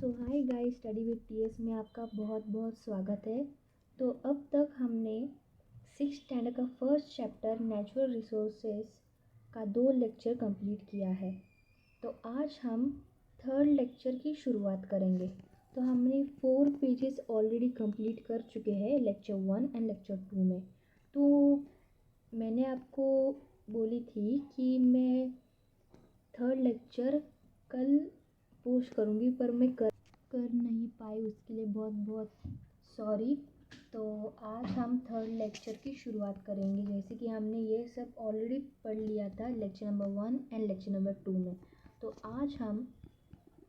So hi guys, study with TS में आपका बहुत बहुत स्वागत है। तो अब तक हमने 6th स्टैंडर्ड का फर्स्ट चैप्टर नेचुरल रिसोर्सेज का 2 लेक्चर कंप्लीट किया है। तो आज हम थर्ड लेक्चर की शुरुआत करेंगे। तो हमने 4 पेजेस ऑलरेडी कंप्लीट कर चुके हैं लेक्चर 1 एंड लेक्चर 2 में। तो मैंने आपको बोली थी कि मैं थर्ड लेक्चर कल पोस्ट करूँगी, पर मैं कर नहीं पाई, उसके लिए बहुत बहुत सॉरी। तो आज हम थर्ड लेक्चर की शुरुआत करेंगे, जैसे कि हमने ये सब ऑलरेडी पढ़ लिया था lecture number 1 and lecture number 2 में। तो आज हम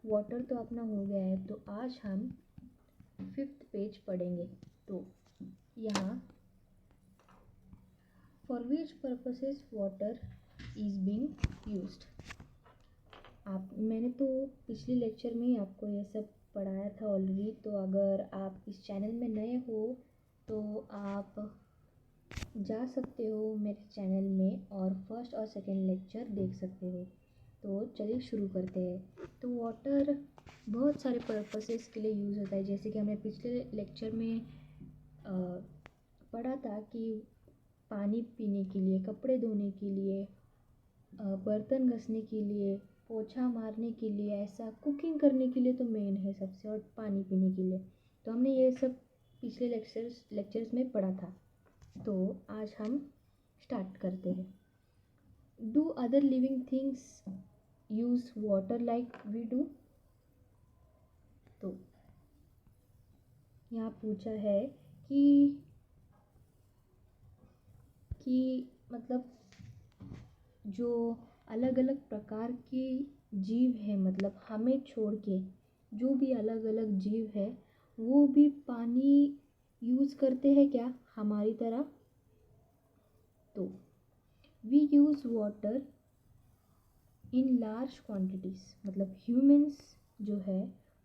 वाटर तो अपना हो गया है, तो आज हम 5th पेज पढ़ेंगे। तो यहाँ for which purposes water is being used. मैंने तो पिछले लेक्चर में ही आपको ये सब पढ़ाया था ऑलरेडी। तो अगर आप इस चैनल में नए हो तो आप जा सकते हो मेरे चैनल में और फर्स्ट और सेकंड लेक्चर देख सकते हो। तो चलिए शुरू करते हैं। तो वाटर बहुत सारे पर्पसेस के लिए यूज़ होता है, जैसे कि हमने पिछले लेक्चर में पढ़ा था कि पानी पीने के लिए, कपड़े धोने के लिए, बर्तन घसने के लिए, पोछा मारने के लिए, ऐसा कुकिंग करने के लिए तो मेन है सबसे, और पानी पीने के लिए। तो हमने ये सब पिछले लेक्चर्स में पढ़ा था। तो आज हम स्टार्ट करते हैं। Do other living things use water like we do? तो यहाँ पूछा है कि मतलब जो अलग अलग प्रकार के जीव हैं, मतलब हमें छोड़ के जो भी अलग अलग जीव है वो भी पानी यूज़ करते हैं क्या हमारी तरह? तो we use water in large quantities, मतलब ह्यूमंस जो है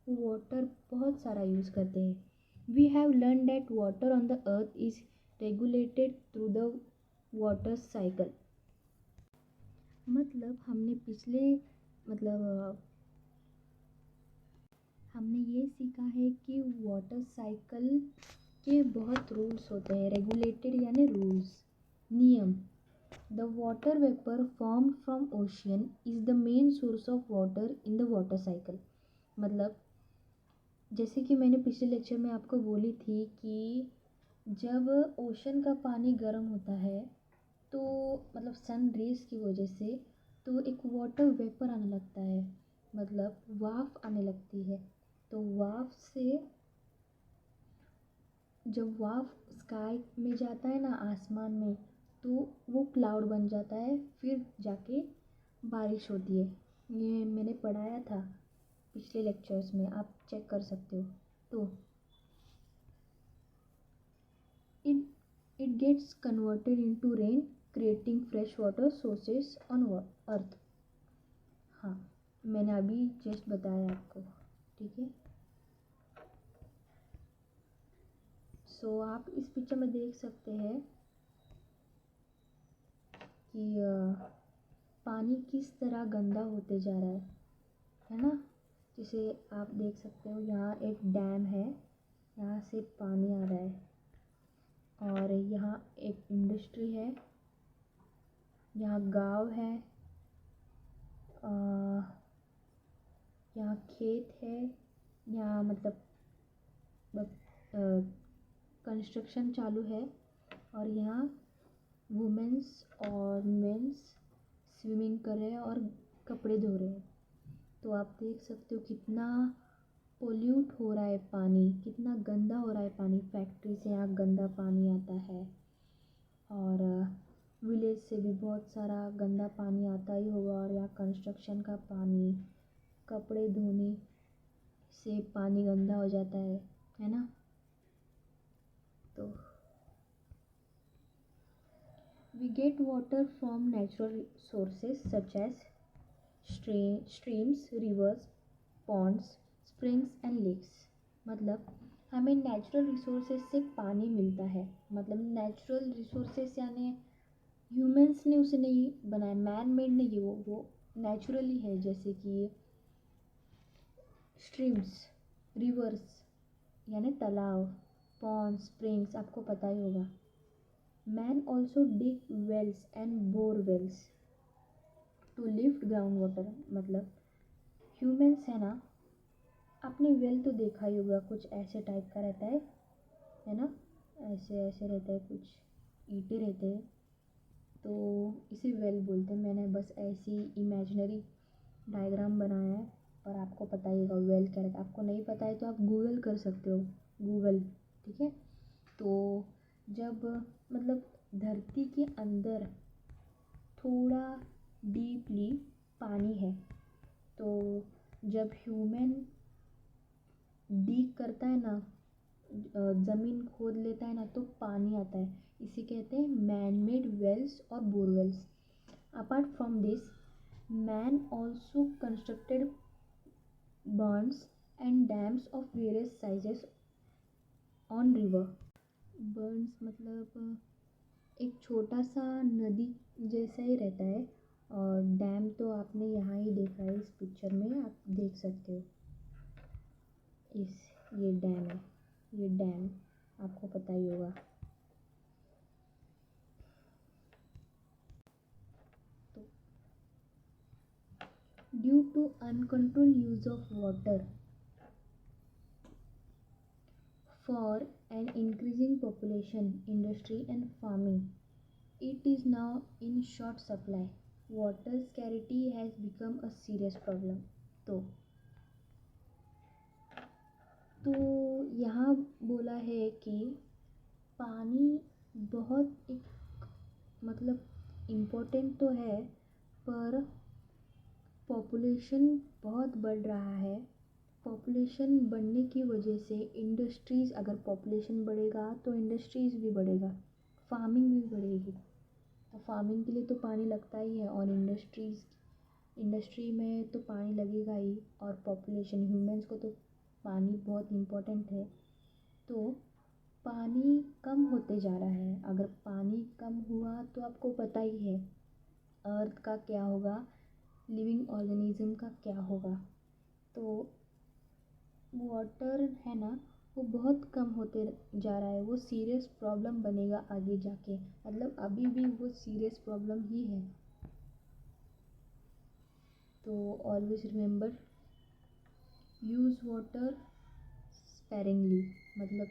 वो वाटर बहुत सारा यूज़ करते हैं। We have learn that water on the earth is regulated through the water cycle. मतलब हमने ये सीखा है कि वाटर साइकिल के बहुत रूल्स होते हैं। रेगुलेटेड यानी रूल्स, नियम। The water vapour form from ocean is the main source of water in the water cycle. मतलब जैसे कि मैंने पिछले लेक्चर में आपको बोली थी कि जब ओशन का पानी गर्म होता है तो मतलब सन रेज की वजह से तो एक वाटर वेपर आने लगता है, मतलब वाफ आने लगती है। तो वाफ से जब वाफ स्काई में जाता है ना, आसमान में, तो वो क्लाउड बन जाता है, फिर जाके बारिश होती है। ये मैंने पढ़ाया था पिछले लेक्चर्स में, आप चेक कर सकते हो। तो it gets converted into rain, creating fresh water sources on earth। हाँ, मैंने अभी जस्ट बताया आपको, ठीक है। सो आप इस पिक्चर में देख सकते हैं कि पानी किस तरह गंदा होते जा रहा है ना। जैसे आप देख सकते हो यहाँ एक डैम है, यहाँ से पानी आ रहा है, और यहाँ एक इंडस्ट्री है, यहाँ गांव है, यहाँ खेत है, यहाँ मतलब कंस्ट्रक्शन चालू है, और यहाँ वुमेन्स और मेंस स्विमिंग कर रहे हैं और कपड़े धो रहे हैं। तो आप देख सकते हो कितना पोल्यूट हो रहा है पानी, कितना गंदा हो रहा है पानी। फैक्ट्री से यहाँ गंदा पानी आता है, और विलेज से भी बहुत सारा गंदा पानी आता ही होगा, और यहाँ कंस्ट्रक्शन का पानी, कपड़े धोने से पानी गंदा हो जाता है ना। तो we get water from natural sources such as streams, rivers, ponds, springs and lakes। मतलब हमें नेचुरल रिसोर्सेज से पानी मिलता है। मतलब नेचुरल रिसोर्सेज यानी ह्यूमंस ने उसे नहीं बनाया, मैन मेड नहीं, वो नेचुरली है। जैसे कि स्ट्रीम्स, रिवर्स यानी तालाब, पॉन्ड, स्प्रिंग्स आपको पता ही होगा। Man also dig wells and bore wells to lift ground water, मतलब ह्यूमंस है ना, आपने वेल तो देखा ही होगा, कुछ ऐसे टाइप का रहता है ना, ऐसे ऐसे रहता है, कुछ ईंटें रहते हैं, तो इसे वेल बोलते हैं। मैंने बस ऐसी इमेजिनरी डायग्राम बनाया है, पर आपको पता ही होगा वेल क्या रहता है। आपको नहीं पता है तो आप गूगल कर सकते हो, गूगल, ठीक है। तो जब मतलब धरती के अंदर थोड़ा डीपली पानी है, तो जब ह्यूमन डीग करता है ना, ज़मीन खोद लेता है ना, तो पानी आता है। इसे कहते हैं मैन मेड वेल्स और borewells. Apart from this, man also constructed Burns and dams of various sizes on river. Burns मतलब एक छोटा सा नदी जैसा ही रहता है, और डैम तो आपने यहाँ ही देखा है, इस पिक्चर में आप देख सकते हो। ये डैम है, ये डैम आपको पता ही होगा। तो due to uncontrol use of water for an increasing population, industry and farming, it is now in short supply. Water scarcity has become a serious problem. तो तो यहाँ बोला है कि पानी बहुत एक मतलब इम्पोर्टेंट तो है, पर पॉपुलेशन बहुत बढ़ रहा है। पॉपुलेशन बढ़ने की वजह से इंडस्ट्रीज़, अगर पॉपुलेशन बढ़ेगा तो इंडस्ट्रीज़ भी बढ़ेगा, फार्मिंग भी बढ़ेगी। तो फार्मिंग के लिए तो पानी लगता ही है, और इंडस्ट्री में तो पानी लगेगा ही, और पॉपुलेशन ह्यूमंस को तो पानी बहुत इम्पोर्टेंट है। तो पानी कम होते जा रहा है। अगर पानी कम हुआ तो आपको पता ही है अर्थ का क्या होगा, लिविंग ऑर्गेनिज्म का क्या होगा। तो वाटर है ना, वो बहुत कम होते जा रहा है। वो सीरियस प्रॉब्लम बनेगा आगे जाके, मतलब अभी भी वो सीरियस प्रॉब्लम ही है। तो always remember, use water sparingly, मतलब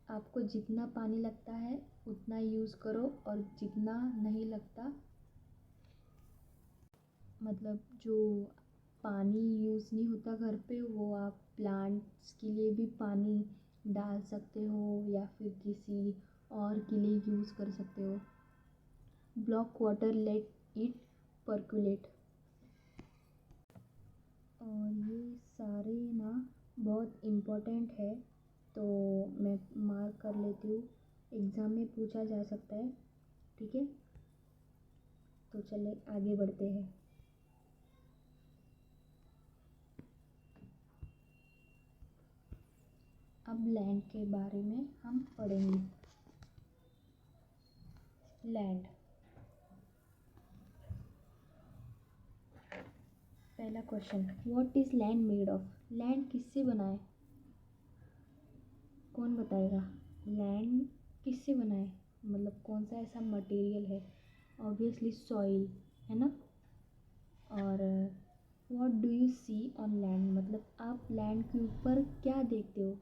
आपको जितना पानी लगता है उतना यूज़ करो, और जितना नहीं लगता, मतलब जो पानी यूज़ नहीं होता घर पे, वो आप प्लांट्स के लिए भी पानी डाल सकते हो, या फिर किसी और के लिए यूज़ कर सकते हो। Block water, let it percolate. और ये सारे ना बहुत इम्पोर्टेंट है, तो मैं मार्क कर लेती हूँ, एग्ज़ाम में पूछा जा सकता है, ठीक है। तो चले आगे बढ़ते हैं। अब लैंड के बारे में हम पढ़ेंगे। लैंड, पहला question, what is land made of? Land किससे बना है, कौन बताएगा? लैंड किससे बना है, मतलब कौन सा ऐसा मटेरियल है? ऑब्वियसली सॉइल, है ना। और what do you see on land, मतलब आप लैंड के ऊपर क्या देखते हो?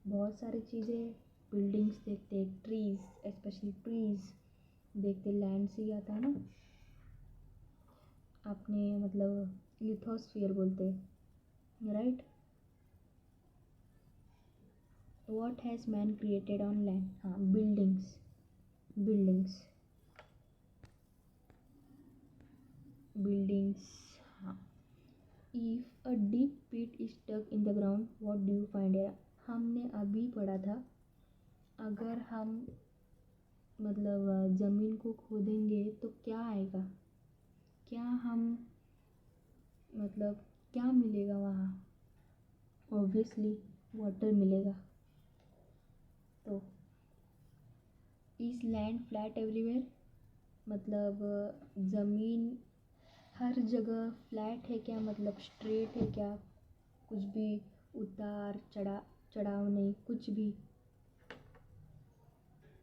बहुत सारी चीज़ें, बिल्डिंग्स देखते हैं, ट्रीज़, स्पेशली ट्रीज़ देखते, लैंड से ही आता है ना। आपने मतलब लिथोस्फियर बोलते हैं, right. What has man created on land? हाँ, बिल्डिंग्स, बिल्डिंग्स, बिल्डिंग्स, हाँ। If a deep pit is dug in the ground, what do you find? हमने अभी पढ़ा था, अगर हम मतलब ज़मीन को खोदेंगे तो क्या आएगा, क्या हम मतलब क्या मिलेगा वहाँ? ऑब्वियसली वाटर मिलेगा। तो इज़ लैंड फ्लैट एवरीवेयर, मतलब ज़मीन हर जगह फ्लैट है क्या, मतलब स्ट्रेट है क्या, कुछ भी उतार चढ़ाव नहीं, कुछ भी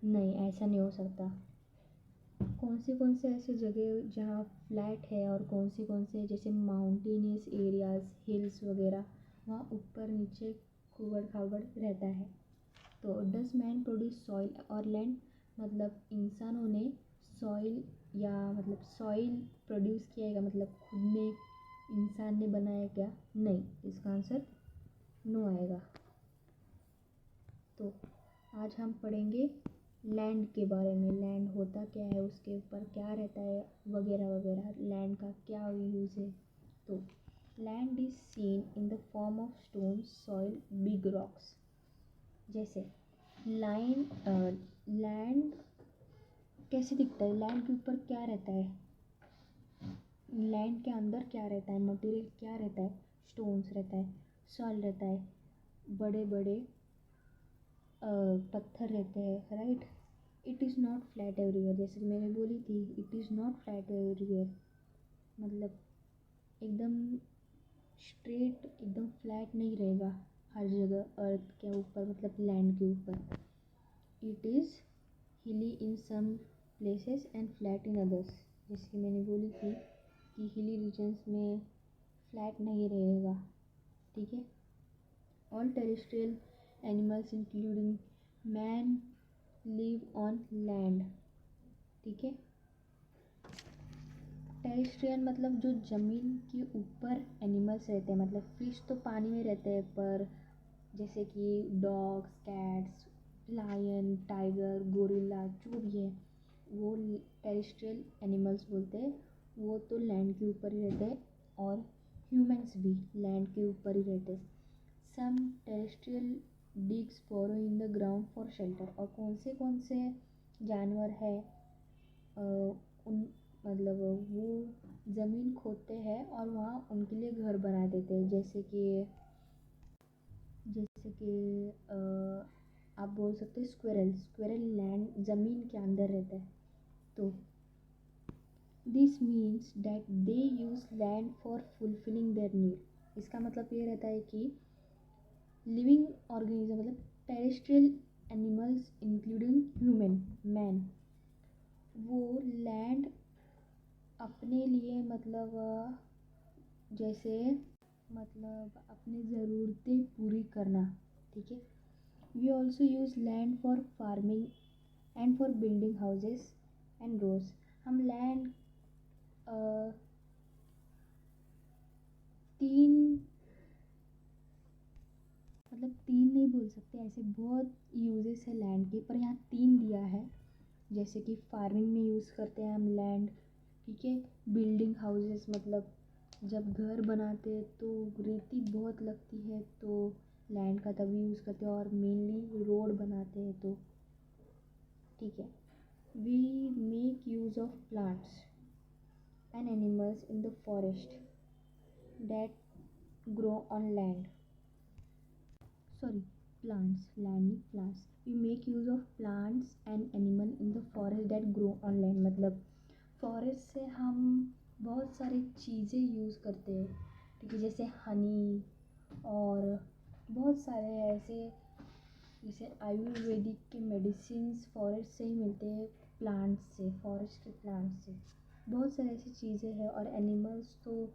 नहीं, ऐसा नहीं हो सकता। कौन से ऐसे जगह जहाँ फ्लैट है और कौन से जैसे माउंटेनियस एरियाज़, हिल्स वगैरह, वहाँ ऊपर नीचे कुबड़ खाबड़ रहता है। तो डस मैन प्रोड्यूस सॉइल और लैंड, मतलब इंसानों ने सॉइल या मतलब सॉइल प्रोड्यूस किया है, मतलब खुद ने इंसान ने बनाया क्या? नहीं, इसका आंसर नो आएगा। तो आज हम पढ़ेंगे लैंड के बारे में, लैंड होता क्या है, उसके ऊपर क्या रहता है, वगैरह वगैरह, लैंड का क्या यूज़ है। तो land is seen in the form of stone, soil, big rocks. जैसे लैंड कैसे दिखता है? लैंड के ऊपर क्या रहता है? लैंड के अंदर क्या रहता है? मटेरियल क्या रहता है? स्टोन्स रहता है, सॉइल रहता है, बड़े बड़े पत्थर रहते हैं, right. It is not flat everywhere, जैसे कि मैंने बोली थी, it is not flat everywhere, मतलब एकदम स्ट्रेट, एकदम फ्लैट नहीं रहेगा हर जगह अर्थ के ऊपर, मतलब लैंड के ऊपर। It is hilly in some places and flat in others, जैसे कि मैंने बोली थी कि हिली रीजन्स में फ्लैट नहीं रहेगा, ठीक है। All terrestrial animals including man live on land, ठीक है। टेरेस्ट्रियल मतलब जो ज़मीन के ऊपर एनिमल्स रहते हैं, मतलब फिश तो पानी में रहते हैं, पर जैसे कि dogs, cats, lion, tiger, gorilla, जो भी है वो टेरेस्ट्रियल एनिमल्स बोलते हैं, वो तो लैंड के ऊपर ही रहते हैं, और ह्यूमंस भी लैंड के ऊपर ही रहते हैं। Some terrestrial digs burrow in the ground for shelter, और कौन से जानवर है उन मतलब वो ज़मीन खोदते हैं और वहाँ उनके लिए घर बना देते हैं, जैसे कि आप बोल सकते हैं स्क्विरल लैंड ज़मीन के अंदर रहता है। तो this means that they use land for fulfilling their need, इसका मतलब ये रहता है कि लिविंग ऑर्गेनिज्म मतलब terrestrial animals including human man, वो लैंड अपने लिए मतलब जैसे मतलब अपनी ज़रूरतें पूरी करना, ठीक है। We also use land for farming and for building houses and roads. हम लैंड तीन मतलब तीन नहीं बोल सकते, ऐसे बहुत यूजेस है लैंड के, पर यहाँ तीन दिया है। जैसे कि फार्मिंग में यूज़ करते हैं हम लैंड, ठीक है। बिल्डिंग हाउसेस मतलब जब घर बनाते हैं तो रेती बहुत लगती है, तो लैंड का तभी यूज़ करते हैं, और मेनली रोड बनाते हैं तो, ठीक है। We make use of plants and animals in the forest that grow on land, sorry plants, land plants. We make use of plants and animal in the forest that grow on land, मतलब forest से हम बहुत सारी चीज़ें use करते हैं, ठीक है, जैसे हनी और बहुत सारे ऐसे, जैसे आयुर्वेदिक के मेडिसिन्स फॉरेस्ट से ही मिलते हैं, प्लांट्स से, फॉरेस्ट के प्लांट्स से। बहुत सारी ऐसी चीज़ें हैं, और एनिमल्स तो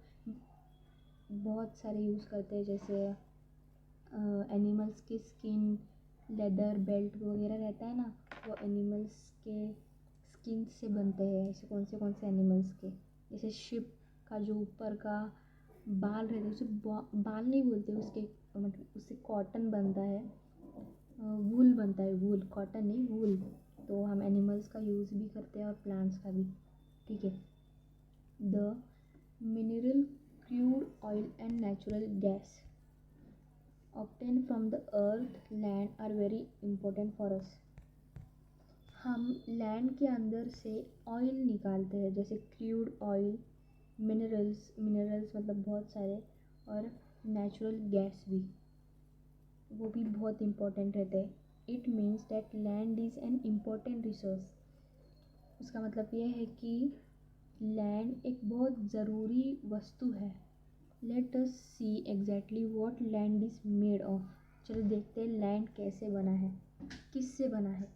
बहुत सारे यूज़ करते हैं, जैसे एनिमल्स की स्किन, लेदर, बेल्ट वगैरह रहता है ना, वो एनिमल्स के स्किन से बनते हैं। ऐसे कौन से एनिमल्स के, जैसे शिप का जो ऊपर का बाल रहता है, उसे बाल नहीं बोलते, उसके मतलब उससे कॉटन बनता है, वूल बनता है, वूल, कॉटन नहीं, वूल। तो हम एनिमल्स का यूज़ भी करते हैं और प्लांट्स का भी, ठीक है। The mineral, crude oil and natural gas obtained from the earth land are very important for us। हम लैंड के अंदर से ऑयल निकालते हैं, जैसे क्रूड ऑयल, मिनरल्स मतलब बहुत सारे, और नेचुरल गैस भी, वो भी बहुत इम्पोर्टेंट रहते हैं। It means that land is an important resource, उसका मतलब ये है कि लैंड एक बहुत ज़रूरी वस्तु है, let us see exactly what land is made of. चलो देखते हैं लैंड कैसे बना है, किससे बना है।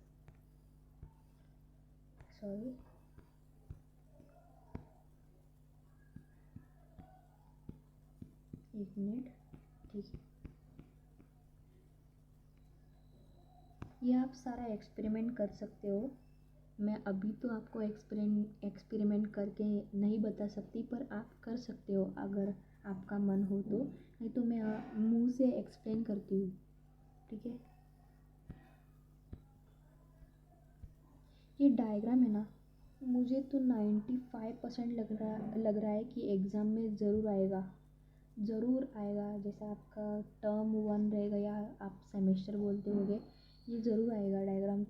सॉरी, एक मिनट। ठीक है, ये आप सारा एक्सपेरिमेंट कर सकते हो। मैं अभी तो आपको एक्सपेरिमेंट करके नहीं बता सकती, पर आप कर सकते हो अगर आपका मन हो तो। नहीं तो मैं मुंह से एक्सप्लेन करती हूँ, ठीक है। ये डायग्राम है ना, मुझे तो 95% लग रहा है कि एग्ज़ाम में ज़रूर आएगा, ज़रूर आएगा। जैसा आपका टर्म 1 रहेगा या आप सेमेस्टर बोलते होगे, ये ज़रूर आएगा डायग्राम।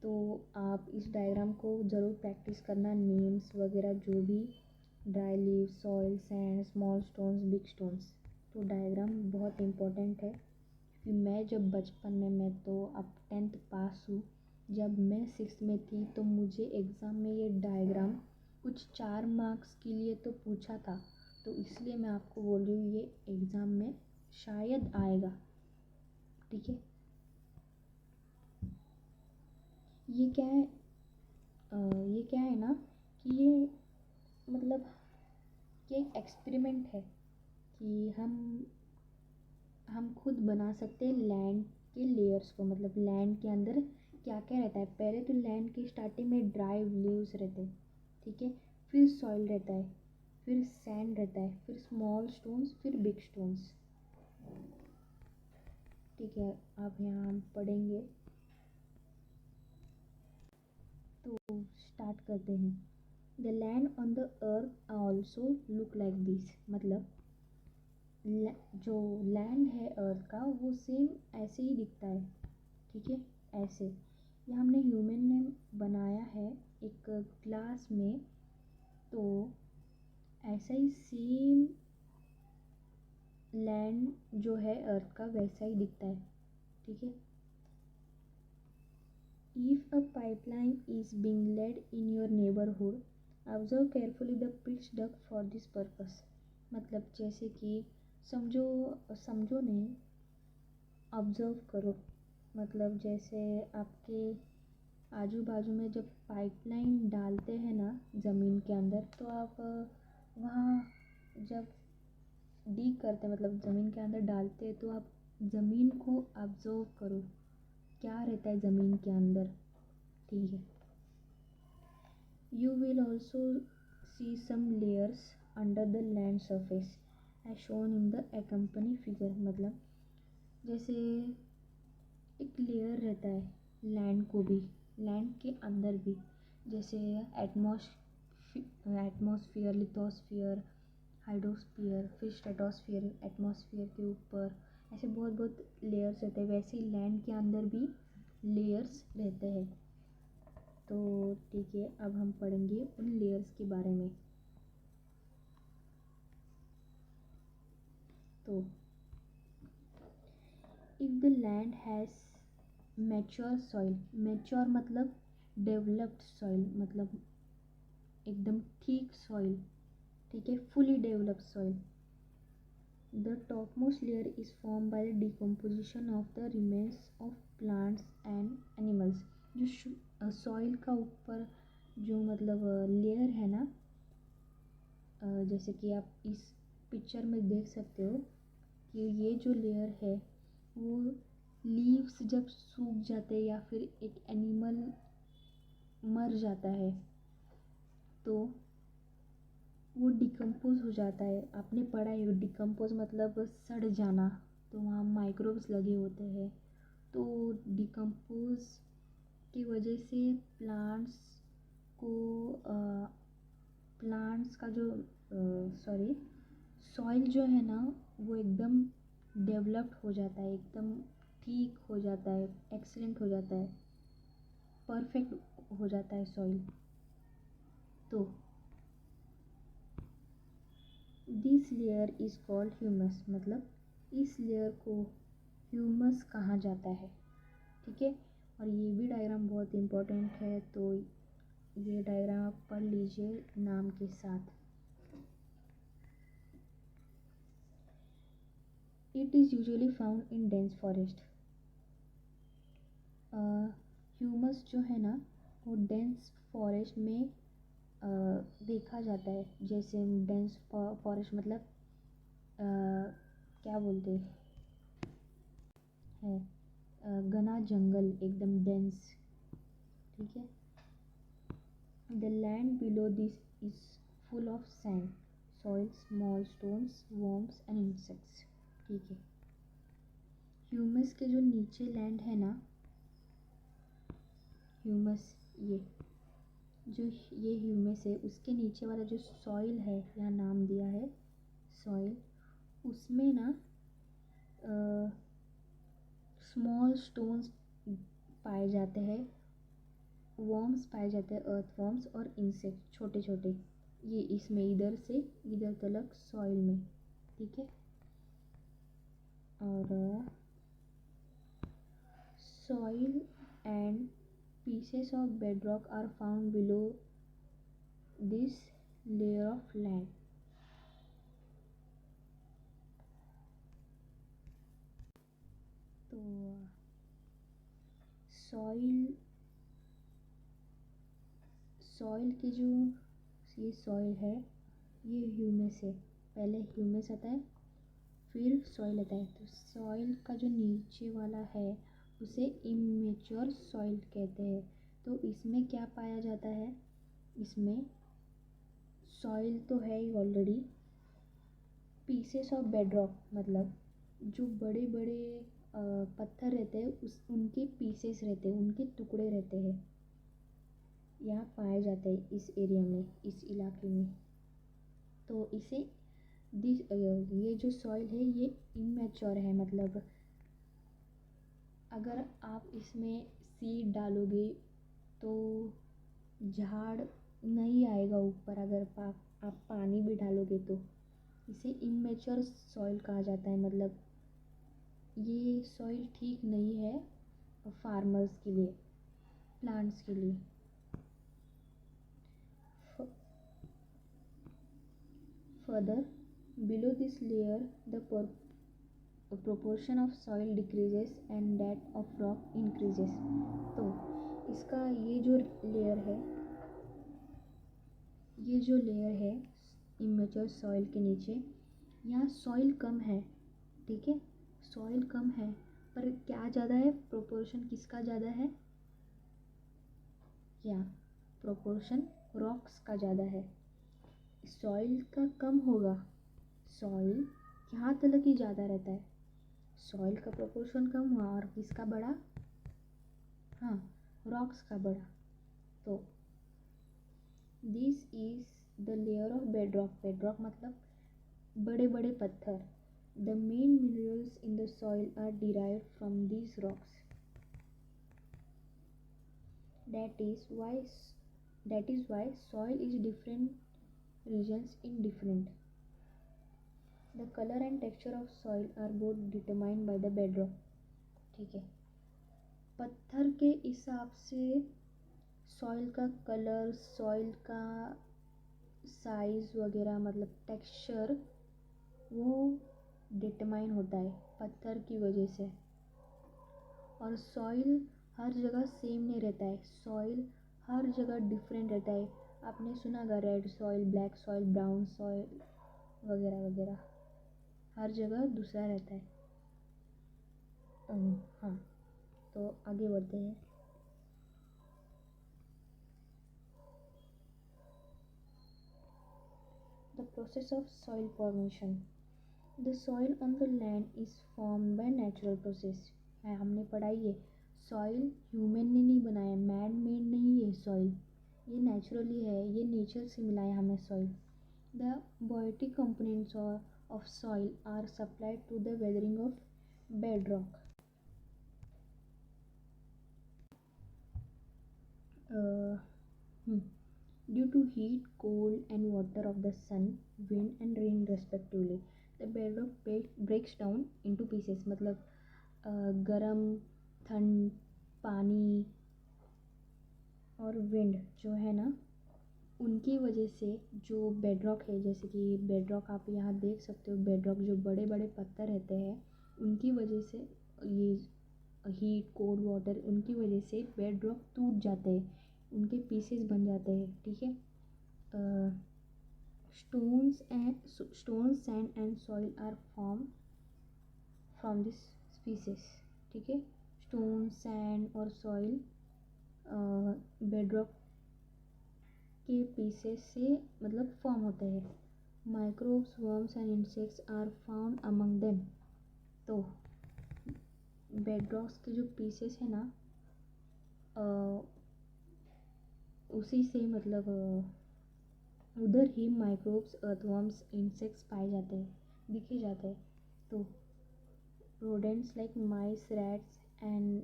तो आप इस डायग्राम को ज़रूर प्रैक्टिस करना, नेम्स वगैरह जो भी, dry leave, soil, sand, small stones, big stones. तो डायग्राम बहुत इम्पोर्टेंट है, क्योंकि मैं जब बचपन में, मैं तो अब 10th पास हूँ, जब मैं 6th में थी तो मुझे एग्ज़ाम में ये डायग्राम कुछ 4 मार्क्स के लिए तो पूछा था। तो इसलिए मैं आपको बोल रही हूँ ये एग्ज़ाम में शायद आएगा, ठीक है। ये क्या है, ये क्या है ना कि ये मतलब ये एक एक्सपेरिमेंट है कि हम खुद बना सकते हैं लैंड के लेयर्स को। मतलब लैंड के अंदर क्या क्या रहता है। पहले तो लैंड की स्टार्टिंग में ड्राई लीव्स रहते हैं, ठीक है। फिर सॉइल रहता है, फिर सैंड रहता है, फिर स्मॉल स्टोन्स, फिर बिग स्टोन्स, ठीक है। अब यहाँ हम पढ़ेंगे, तो स्टार्ट करते हैं। The land on the earth also look like this. मतलब जो लैंड है अर्थ का, वो सेम ऐसे ही दिखता है, ठीक है। ऐसे ये हमने ह्यूमन ने बनाया है एक ग्लास में, तो ऐसा ही सेम लैंड जो है अर्थ का वैसा ही दिखता है, ठीक है। If a pipeline is being laid in your neighbourhood, observe carefully the pits dug for this purpose. मतलब जैसे कि समझो, समझो नहीं, ऑब्जर्व करो। मतलब जैसे आपके आजू बाजू में जब पाइपलाइन डालते हैं ना ज़मीन के अंदर, तो आप वहाँ जब डीग करते, मतलब ज़मीन के अंदर डालते हैं, तो आप ज़मीन को ऑब्जर्व करो, क्या रहता है ज़मीन के अंदर, ठीक है। You will also see some layers under the land surface as shown in the accompany figure. मतलब जैसे एक लेयर रहता है लैंड को भी, लैंड के अंदर भी, जैसे एटमॉस्फेयर, लिथोस्फियर, हाइड्रोस्फियर, फिर स्ट्रेटोस्फियर, एटमॉस्फेयर के ऊपर ऐसे बहुत बहुत लेयर्स रहते हैं। वैसे ही लैंड के अंदर भी लेयर्स रहते हैं। तो ठीक है, अब हम पढ़ेंगे उन लेयर्स के बारे में। तो if the land has mature soil, mature मतलब डेवलप्ड सॉइल, मतलब एकदम ठीक सॉइल, ठीक है, fully developed soil. The topmost layer is form by the decomposition of the remains of plants and animals. जो सॉइल का ऊपर जो मतलब लेयर है ना, जैसे कि आप इस पिक्चर में देख सकते हो कि ये जो लेयर है वो लीव्स जब सूख जाते हैं या फिर एक एनिमल मर जाता है तो वो डिकम्पोज हो जाता है। आपने पढ़ा है डिकम्पोज मतलब सड़ जाना, तो वहाँ माइक्रोब्स लगे होते हैं। तो डिकम्पोज की वजह से प्लांट्स को प्लांट्स का जो सॉरी सॉइल जो है ना, वो एकदम डेवलप्ड हो जाता है, एकदम ठीक हो जाता है, एक्सीलेंट हो जाता है, परफेक्ट हो जाता है सॉइल। तो this layer is called humus. मतलब इस लेयर को ह्यूमस कहा जाता है, ठीक है। और ये भी डायग्राम बहुत इम्पोर्टेंट है, तो ये डायग्राम आप पढ़ लीजिए नाम के साथ। It is usually found in dense forest. Humus जो है ना वो डेंस फॉरेस्ट में देखा जाता है। जैसे डेंस फॉरेस्ट मतलब क्या बोलते हैं, घना जंगल एकदम डेंस, ठीक है। The land below this is full of sand, soil, small stones, worms and insects, ठीक है। ह्यूमस के जो नीचे लैंड है ना, ह्यूमस ये ह्यूमस है, उसके नीचे वाला जो सॉइल है, यहाँ नाम दिया है सॉइल, उसमें ना स्मॉल स्टोन्स पाए जाते हैं, वर्म्स पाए जाते हैं, अर्थ वर्म्स और इंसेक्ट छोटे छोटे, ये इसमें इधर से इधर तक सॉइल में, ठीक है। और soil and pieces of bedrock are found below this layer of land. तो सॉइल की जो ये सॉइल है, ये ह्यूमस है, पहले ह्यूमस आता है फिर सॉइल आता है। तो सॉइल का जो नीचे वाला है उसे इमेच्योर सॉइल कहते हैं। तो इसमें क्या पाया जाता है, इसमें सॉइल तो है ही ऑलरेडी, पीसेस ऑफ बेडरॉक मतलब जो बड़े बड़े पत्थर रहते हैं उनके पीसेस रहते हैं, उनके टुकड़े रहते हैं, यहाँ पाए जाते हैं इस एरिया में, इस इलाके में। तो इसे ये जो सॉइल है ये इमेच्योर है, मतलब अगर आप इसमें सीड डालोगे तो झाड़ नहीं आएगा ऊपर, अगर आप पानी भी डालोगे तो। इसे इमेच्योर सॉइल कहा जाता है, मतलब ये सॉइल ठीक नहीं है फार्मर्स के लिए, प्लांट्स के लिए। Further, below this layer, the proportion of soil decreases and that of rock increases. तो इसका ये जो लेयर है इमेच्योर सॉइल के नीचे, यहाँ सॉइल कम है, ठीक है, सॉइल कम है, पर क्या ज़्यादा है, प्रोपोर्शन किसका ज़्यादा है, या प्रोपोर्शन रॉक्स का ज़्यादा है। सॉइल का कम होगा, सॉइल यहाँ तक ही ज़्यादा रहता है, सॉइल का प्रोपोर्शन कम हुआ और किसका बढ़ा, हाँ रॉक्स का बढ़ा। तो this is the layer of bedrock, bedrock मतलब बड़े बड़े पत्थर। The main minerals in the soil are derived from these rocks, that is why soil is different regions in different. The color and texture of soil are both determined by the bedrock, ठीक है। पत्थर के हिसाब से soil का colour, soil का size वगैरह मतलब टेक्सचर वो डिटरमाइन होता है पत्थर की वजह से। और सॉइल हर जगह सेम नहीं रहता है, सॉइल हर जगह डिफरेंट रहता है। आपने सुना होगा red soil, black soil, brown soil वगैरह वगैरह, हर जगह दूसरा रहता है। हाँ, तो आगे बढ़ते हैं। The process of soil formation. The soil on the land is formed by natural process. है, हमने पढ़ाई है, सॉइल ह्यूमन ने नहीं बनाया, मैन मेड नहीं है सॉइल, ये नेचुरली है, ये नेचर से मिला है हमें soil. The biotic components of soil are supplied to the weathering of bedrock. Due to heat, cold and water of the sun, wind and rain respectively, the bedrock breaks down into pieces। मतलब गरम, ठंड, पानी और wind जो है ना, उनकी वजह से जो बेडरॉक है, जैसे कि बेडरॉक आप यहाँ देख सकते हो, बेडरॉक जो बड़े बड़े पत्थर रहते हैं उनकी वजह से, ये हीट कोल्ड वाटर, उनकी वजह से बेडरॉक टूट जाते हैं, उनके पीसेस बन जाते हैं, ठीक है। Stones sand and soil are form from this species, ठीक है। स्टोन सैंड और सॉइल बेडरॉक के पीसेस से मतलब फॉर्म होते हैं। Microbes, worms and insects are found among them. तो बेडरॉक्स के जो पीसेस है ना, उसी से मतलब उधर ही माइक्रोब्स, अर्थवर्म्स, इंसेक्ट्स पाए जाते हैं, दिखे जाते हैं। तो rodents like mice, rats and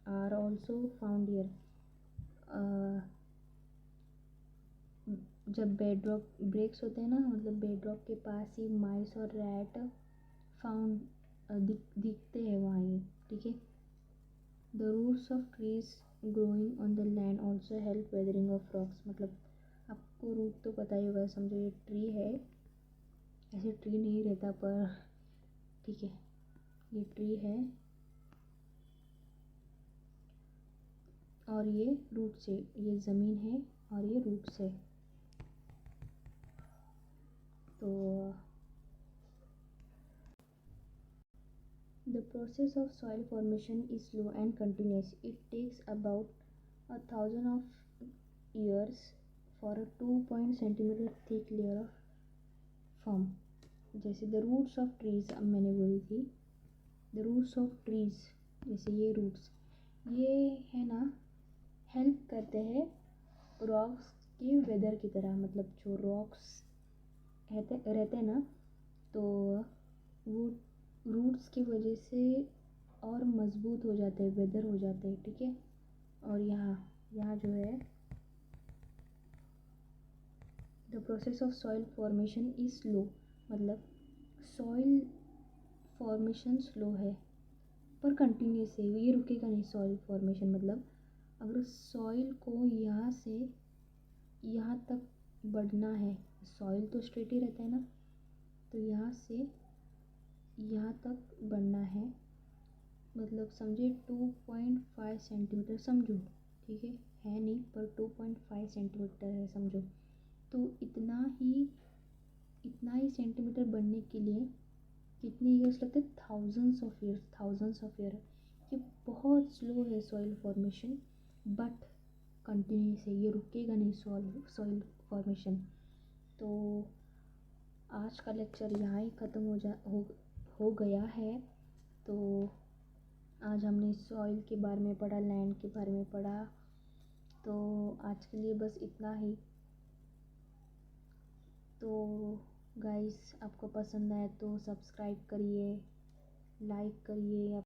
are also found here. जब बेडरॉक ब्रेक्स होते हैं ना, मतलब बेडरॉक के पास ही माइस और रैट फाउंड दिखते हैं वहाँ ही, ठीक है। The roots of trees growing on the land also help weathering of rocks. मतलब आपको रूट तो पता ही होगा, समझो ये ट्री है, ऐसे ट्री नहीं रहता पर ठीक है, ये ट्री है और ये रूट से, ये ज़मीन है और ये रूट से। तो the process of soil formation is slow and continuous. It takes about 1,000 of years for a 2 centimeter thick layer of form. जैसे the roots of trees, अब मैंने बोली थी the roots of trees, जैसे ये roots, ये है ना, हेल्प करते हैं रॉक्स के वेदर की तरह। मतलब जो रॉक्स रहते हैं ना, तो वो रूट्स की वजह से और मज़बूत हो जाते हैं, वेदर हो जाते हैं, ठीक है। और यहाँ यहाँ जो है the process of soil formation is slow, मतलब सॉइल फॉर्मेशन स्लो है पर कंटिन्यूस है, ये रुकेगा नहीं। सॉइल फॉर्मेशन मतलब अगर सॉइल को यहाँ से यहाँ तक बढ़ना है, सॉइल तो स्ट्रेट ही रहता है ना, तो यहाँ से यहाँ तक बढ़ना है, मतलब समझे 2.5 सेंटीमीटर समझो, ठीक है नहीं पर 2.5 सेंटीमीटर है समझो। तो इतना ही सेंटीमीटर बढ़ने के लिए कितने ईयर्स लगते हैं? Thousands of year. ये बहुत स्लो है सॉइल फॉर्मेशन, बट कंटिन्यूस है, ये रुकेगा नहीं सॉइल फॉर्मेशन। तो आज का लेक्चर यहाँ ही ख़त्म हो गया है। तो आज हमने सॉइल के बारे में पढ़ा, लैंड के बारे में पढ़ा। तो आज के लिए बस इतना ही। तो गाइस, आपको पसंद आए तो सब्सक्राइब करिए, लाइक करिए।